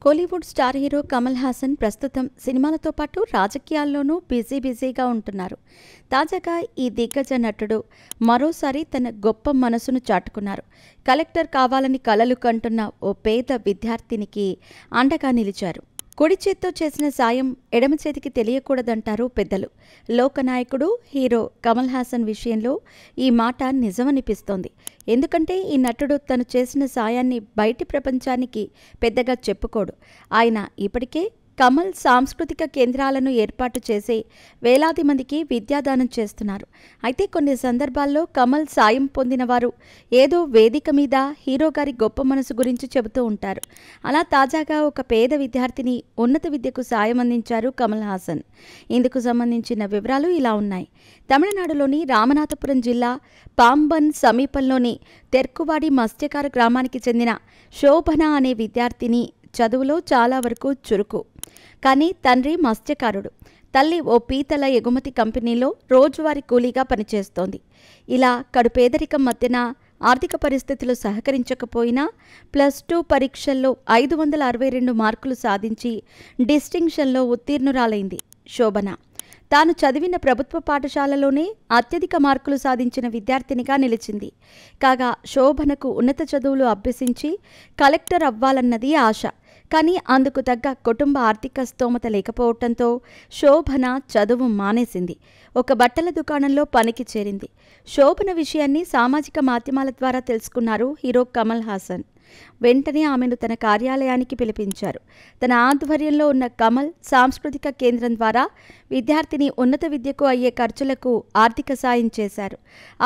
Kollywood star hero Kamal Haasan ప్రస్తుతం సినిమాలతో పాటు రాజకీయాల్లోనూ బిజీగా ఉంటున్నారు. తాజాగా ఈ దిగ్గజ నటుడు మరోసారి తన గొప్ప మనసును చాటుకున్నారు. కలెక్టర్ కావాలని కలలు కంటున్న ఓ పేద విద్యార్థినికి అండగా నిలిచారు. కుడి చేత్తో చేసిన సాయం ఎడమ చేతికి తెలియకూడదంటారు పెద్దలు. లోకనాయకుడు హీరో కమల్ హాసన్ విషయంలో ఈ మాట నిజమనిపిస్తోంది. ఎందుకంటే ఈ నటుడు తను చేసిన సాయాన్ని బయటి ప్రపంచానికి పెద్దగా చెప్పుకోడు. ఆయన ఇప్పటికే కమల్ సాంస్కృతిక కేంద్రాలను ఏర్పాటు చేసి వేలాది మందికి విద్యాదానం చేస్తున్నారు. అయితే కొన్ని సందర్భాల్లో కమల్ సాయం పొందిన వారు ఏదో వేదిక మీద హీరో గారి గొప్ప మనసు గురించి చెబుతూ ఉంటారు. అలా తాజాగా ఒక పేద విద్యార్థిని ఉన్నత విద్యకు సాయం అందించారు కమల్ హాసన్. ఇందుకు సంబంధించిన వివరాలు ఇలా ఉన్నాయి. తమిళనాడులోని రామనాథపురం జిల్లా పాంబన్ సమీపంలోని తెర్కువాడి మత్స్యకార గ్రామానికి చెందిన శోభన అనే విద్యార్థిని చదువులో చాలా వరకు చురుకు. కానీ తండ్రి మత్స్యకారుడు, తల్లి ఓ పీతల ఎగుమతి కంపెనీలో రోజువారీ కూలీగా పనిచేస్తోంది. ఇలా కడుపేదరికం మధ్యన ఆర్థిక పరిస్థితులు సహకరించకపోయినా +2 పరీక్షల్లో 562 మార్కులు సాధించి డిస్టింక్షన్లో ఉత్తీర్ణురాలైంది శోభన. తాను చదివిన ప్రభుత్వ పాఠశాలలోనే అత్యధిక మార్కులు సాధించిన విద్యార్థినిగా నిలిచింది. కాగా శోభనకు ఉన్నత చదువులు అభ్యసించి కలెక్టర్ అవ్వాలన్నది ఆశ. కానీ అందుకు తగ్గ కుటుంబ ఆర్థిక స్తోమత లేకపోవడంతో శోభన చదువు మానేసింది. ఒక బట్టల దుకాణంలో పనికి చేరింది. శోభన విషయాన్ని సామాజిక మాధ్యమాల ద్వారా తెలుసుకున్నారు హీరో కమల్ హాసన్. వెంటనే ఆమెను తన కార్యాలయానికి పిలిపించారు. తన ఆధ్వర్యంలో ఉన్న కమల్ సాంస్కృతిక కేంద్రం ద్వారా విద్యార్థిని ఉన్నత విద్యకు అయ్యే ఖర్చులకు ఆర్థిక సాయం చేశారు.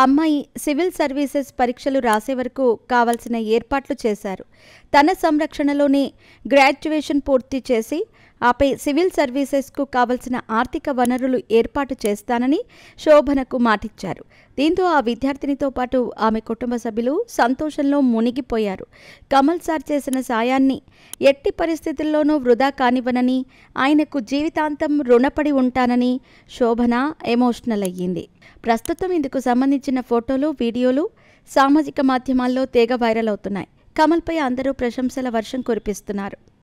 అమ్మాయి సివిల్ సర్వీసెస్ పరీక్షలు రాసే వరకు కావాల్సిన ఏర్పాట్లు చేశారు. తన సంరక్షణలోనే గ్రాడ్యుయేషన్ పూర్తి చేసి ఆపై సివిల్ సర్వీసెస్కు కావలసిన ఆర్థిక వనరులు ఏర్పాటు చేస్తానని శోభనకు మాటిచ్చారు. దీంతో ఆ విద్యార్థినితో పాటు ఆమె కుటుంబ సభ్యులు సంతోషంలో మునిగిపోయారు. కమల్ సార్ చేసిన సాయాన్ని ఎట్టి పరిస్థితుల్లోనూ వృధా కానివ్వనని, ఆయనకు జీవితాంతం రుణపడి ఉంటానని శోభన ఎమోషనల్ అయ్యింది. ప్రస్తుతం ఇందుకు సంబంధించిన ఫోటోలు, వీడియోలు సామాజిక మాధ్యమాల్లో తెగ వైరల్ అవుతున్నాయి. కమల్పై అందరూ ప్రశంసల వర్షం కురిపిస్తున్నారు.